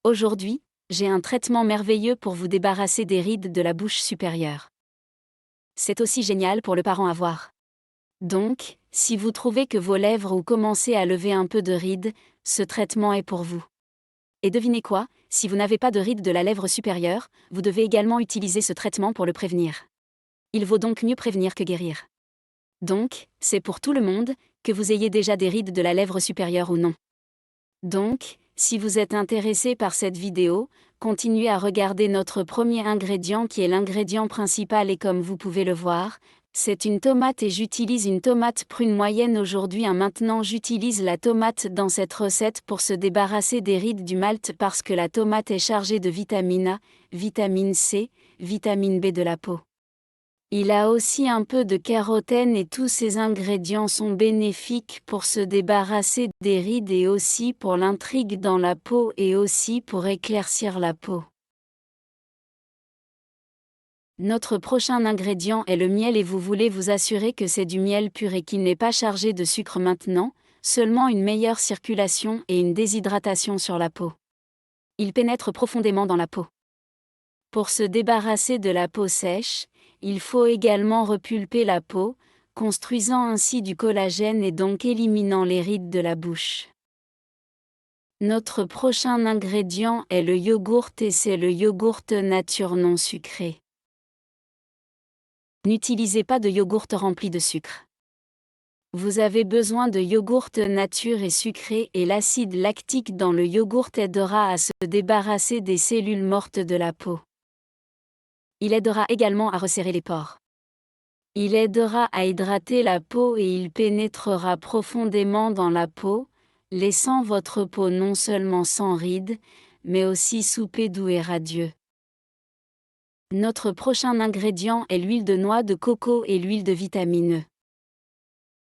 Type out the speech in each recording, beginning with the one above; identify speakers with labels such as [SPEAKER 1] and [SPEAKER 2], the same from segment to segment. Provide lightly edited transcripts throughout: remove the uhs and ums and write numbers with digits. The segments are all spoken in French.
[SPEAKER 1] Aujourd'hui, j'ai un traitement merveilleux pour vous débarrasser des rides de la bouche supérieure. C'est aussi génial pour le parent à voir. Donc, si vous trouvez que vos lèvres ou commencez à lever un peu de rides, ce traitement est pour vous. Et devinez quoi, si vous n'avez pas de rides de la lèvre supérieure, vous devez également utiliser ce traitement pour le prévenir. Il vaut donc mieux prévenir que guérir. Donc, c'est pour tout le monde, que vous ayez déjà des rides de la lèvre supérieure ou non. Donc, si vous êtes intéressé par cette vidéo, continuez à regarder notre premier ingrédient qui est l'ingrédient principal et comme vous pouvez le voir, c'est une tomate et j'utilise une tomate prune moyenne aujourd'hui. Maintenant j'utilise la tomate dans cette recette pour se débarrasser des rides du malt parce que la tomate est chargée de vitamine A, vitamine C, vitamine B de la peau. Il a aussi un peu de kérotène et tous ces ingrédients sont bénéfiques pour se débarrasser des rides et aussi pour l'intrigue dans la peau et aussi pour éclaircir la peau. Notre prochain ingrédient est le miel et vous voulez vous assurer que c'est du miel pur et qu'il n'est pas chargé de sucre maintenant, seulement une meilleure circulation et une déshydratation sur la peau. Il pénètre profondément dans la peau. Pour se débarrasser de la peau sèche, il faut également repulper la peau, construisant ainsi du collagène et donc éliminant les rides de la bouche. Notre prochain ingrédient est le yogourt et c'est le yogourt nature non sucré. N'utilisez pas de yogourt rempli de sucre. Vous avez besoin de yogourt nature et sucré et l'acide lactique dans le yogourt aidera à se débarrasser des cellules mortes de la peau. Il aidera également à resserrer les pores. Il aidera à hydrater la peau et il pénétrera profondément dans la peau, laissant votre peau non seulement sans rides, mais aussi soupée doux et radieux. Notre prochain ingrédient est l'huile de noix de coco et l'huile de vitamine E.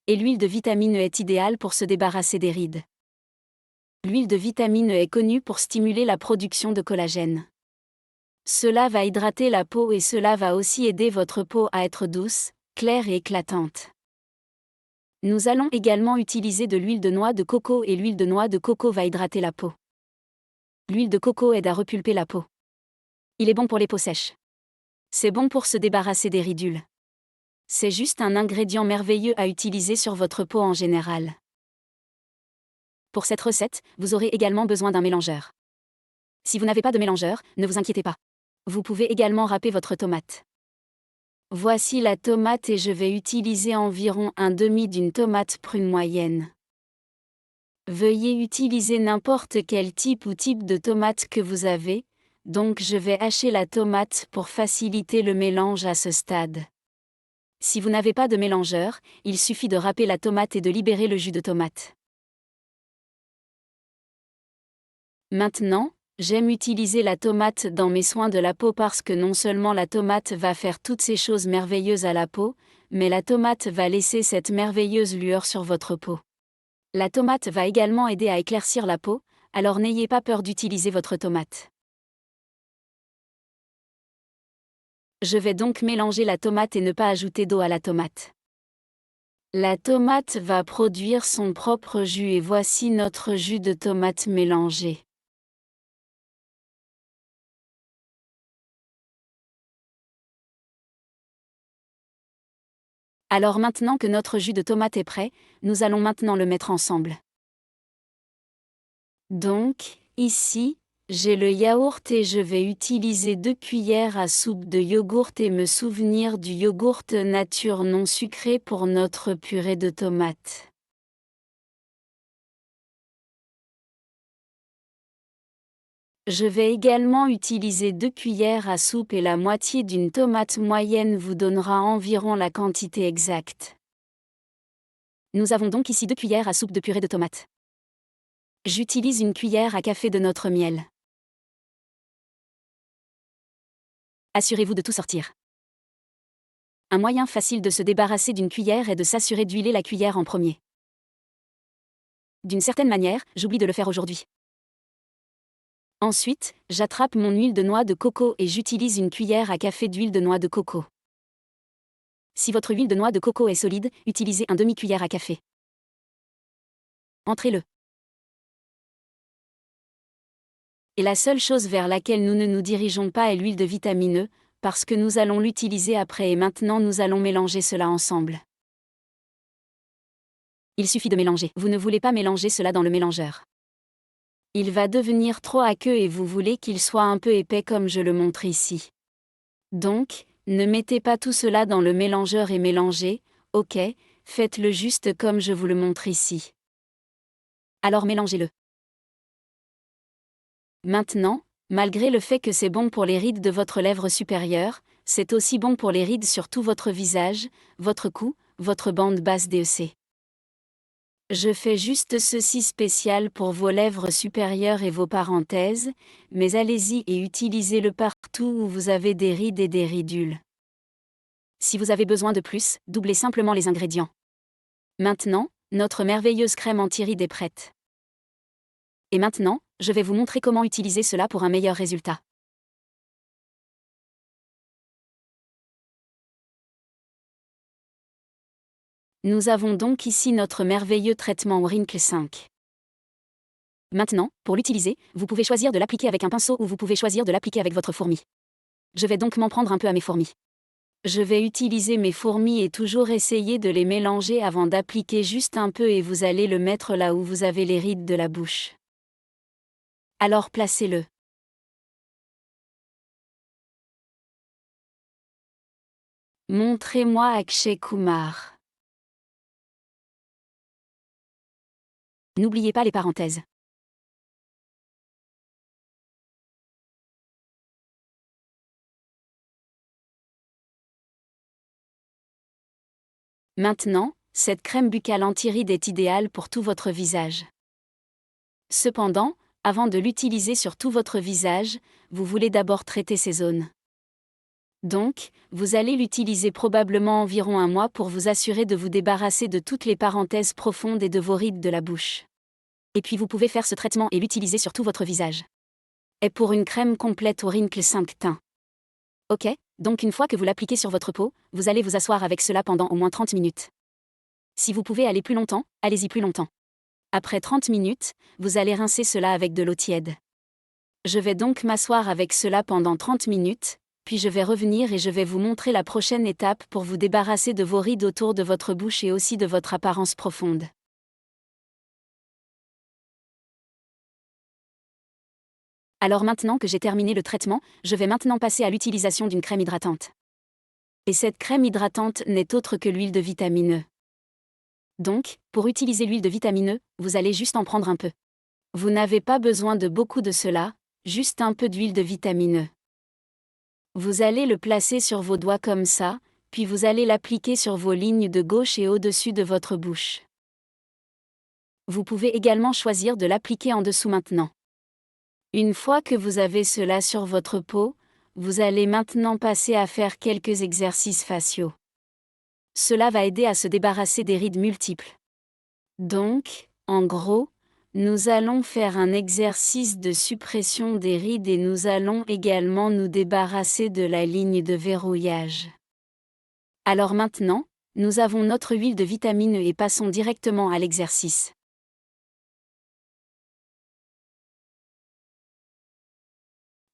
[SPEAKER 1] Et l'huile de vitamine E est idéale pour se débarrasser des rides. L'huile de vitamine E est connue pour stimuler la production de collagène. Cela va hydrater la peau et cela va aussi aider votre peau à être douce, claire et éclatante. Nous allons également utiliser de l'huile de noix de coco et l'huile de noix de coco va hydrater la peau. L'huile de coco aide à repulper la peau. Il est bon pour les peaux sèches. C'est bon pour se débarrasser des ridules. C'est juste un ingrédient merveilleux à utiliser sur votre peau en général. Pour cette recette, vous aurez également besoin d'un mélangeur. Si vous n'avez pas de mélangeur, ne vous inquiétez pas. Vous pouvez également râper votre tomate. Voici la tomate et je vais utiliser environ un demi d'une tomate prune moyenne. Veuillez utiliser n'importe quel type ou type de tomate que vous avez, donc je vais hacher la tomate pour faciliter le mélange à ce stade. Si vous n'avez pas de mélangeur, il suffit de râper la tomate et de libérer le jus de tomate. Maintenant, j'aime utiliser la tomate dans mes soins de la peau parce que non seulement la tomate va faire toutes ces choses merveilleuses à la peau, mais la tomate va laisser cette merveilleuse lueur sur votre peau. La tomate va également aider à éclaircir la peau, alors n'ayez pas peur d'utiliser votre tomate. Je vais donc mélanger la tomate et ne pas ajouter d'eau à la tomate. La tomate va produire son propre jus et voici notre jus de tomate mélangé. Alors maintenant que notre jus de tomate est prêt, nous allons maintenant le mettre ensemble. Donc, ici, j'ai le yaourt et je vais utiliser 2 cuillères à soupe de yogourt et me souvenir du yogourt nature non sucré pour notre purée de tomates. Je vais également utiliser 2 cuillères à soupe et la moitié d'une tomate moyenne vous donnera environ la quantité exacte. Nous avons donc ici 2 cuillères à soupe de purée de tomates. J'utilise une cuillère à café de notre miel. Assurez-vous de tout sortir. Un moyen facile de se débarrasser d'une cuillère est de s'assurer d'huiler la cuillère en premier. D'une certaine manière, j'oublie de le faire aujourd'hui. Ensuite, j'attrape mon huile de noix de coco et j'utilise une cuillère à café d'huile de noix de coco. Si votre huile de noix de coco est solide, utilisez un demi-cuillère à café. Entrez-le. Et la seule chose vers laquelle nous ne nous dirigeons pas est l'huile de vitamine E, parce que nous allons l'utiliser après et maintenant nous allons mélanger cela ensemble. Il suffit de mélanger. Vous ne voulez pas mélanger cela dans le mélangeur. Il va devenir trop aqueux et vous voulez qu'il soit un peu épais comme je le montre ici. Donc, ne mettez pas tout cela dans le mélangeur et mélangez, ok, faites-le juste comme je vous le montre ici. Alors mélangez-le. Maintenant, malgré le fait que c'est bon pour les rides de votre lèvre supérieure, c'est aussi bon pour les rides sur tout votre visage, votre cou, votre bande basse DEC. Je fais juste ceci spécial pour vos lèvres supérieures et vos parenthèses, mais allez-y et utilisez-le partout où vous avez des rides et des ridules. Si vous avez besoin de plus, doublez simplement les ingrédients. Maintenant, notre merveilleuse crème anti-rides est prête. Et maintenant, je vais vous montrer comment utiliser cela pour un meilleur résultat. Nous avons donc ici notre merveilleux traitement Wrinkle 5. Maintenant, pour l'utiliser, vous pouvez choisir de l'appliquer avec un pinceau ou vous pouvez choisir de l'appliquer avec votre fourmi. Je vais donc m'en prendre un peu à mes fourmis. Je vais utiliser mes fourmis et toujours essayer de les mélanger avant d'appliquer juste un peu et vous allez le mettre là où vous avez les rides de la bouche. Alors placez-le. Montrez-moi Akshay Kumar. N'oubliez pas les parenthèses. Maintenant, cette crème buccale anti-rides est idéale pour tout votre visage. Cependant, avant de l'utiliser sur tout votre visage, vous voulez d'abord traiter ces zones. Donc, vous allez l'utiliser probablement environ un mois pour vous assurer de vous débarrasser de toutes les parenthèses profondes et de vos rides de la bouche. Et puis vous pouvez faire ce traitement et l'utiliser sur tout votre visage. Et pour une crème complète au Wrinkle 5 teint. Ok, donc une fois que vous l'appliquez sur votre peau, vous allez vous asseoir avec cela pendant au moins 30 minutes. Si vous pouvez aller plus longtemps, allez-y plus longtemps. Après 30 minutes, vous allez rincer cela avec de l'eau tiède. Je vais donc m'asseoir avec cela pendant 30 minutes, puis je vais revenir et je vais vous montrer la prochaine étape pour vous débarrasser de vos rides autour de votre bouche et aussi de votre apparence profonde. Alors maintenant que j'ai terminé le traitement, je vais maintenant passer à l'utilisation d'une crème hydratante. Et cette crème hydratante n'est autre que l'huile de vitamine E. Donc, pour utiliser l'huile de vitamine E, vous allez juste en prendre un peu. Vous n'avez pas besoin de beaucoup de cela, juste un peu d'huile de vitamine E. Vous allez le placer sur vos doigts comme ça, puis vous allez l'appliquer sur vos lignes de gauche et au-dessus de votre bouche. Vous pouvez également choisir de l'appliquer en dessous maintenant. Une fois que vous avez cela sur votre peau, vous allez maintenant passer à faire quelques exercices faciaux. Cela va aider à se débarrasser des rides multiples. Donc, en gros, nous allons faire un exercice de suppression des rides et nous allons également nous débarrasser de la ligne de verrouillage. Alors maintenant, nous avons notre huile de vitamine E et passons directement à l'exercice.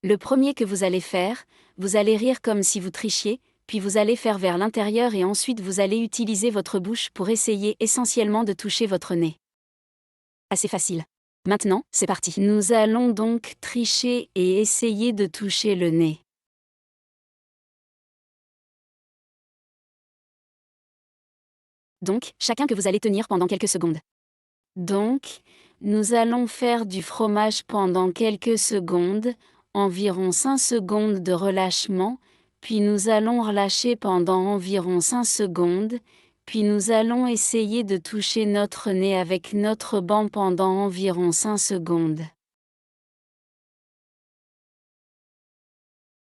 [SPEAKER 1] Le premier que vous allez faire, vous allez rire comme si vous trichiez, puis vous allez faire vers l'intérieur et ensuite vous allez utiliser votre bouche pour essayer essentiellement de toucher votre nez. Assez facile. Maintenant, c'est parti. Nous allons donc tricher et essayer de toucher le nez. Donc, chacun que vous allez tenir pendant quelques secondes. Donc, nous allons faire du fromage pendant quelques secondes, environ 5 secondes de relâchement, puis nous allons relâcher pendant environ 5 secondes, puis nous allons essayer de toucher notre nez avec notre banc pendant environ 5 secondes.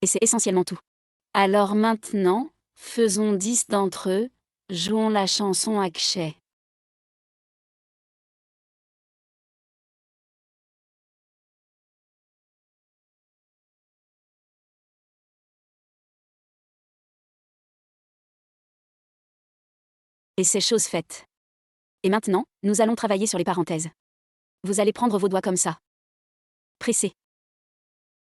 [SPEAKER 1] Et c'est essentiellement tout. Alors maintenant, faisons 10 d'entre eux, jouons la chanson Akshay. Et c'est chose faite. Et maintenant, nous allons travailler sur les parenthèses. Vous allez prendre vos doigts comme ça. Pressez.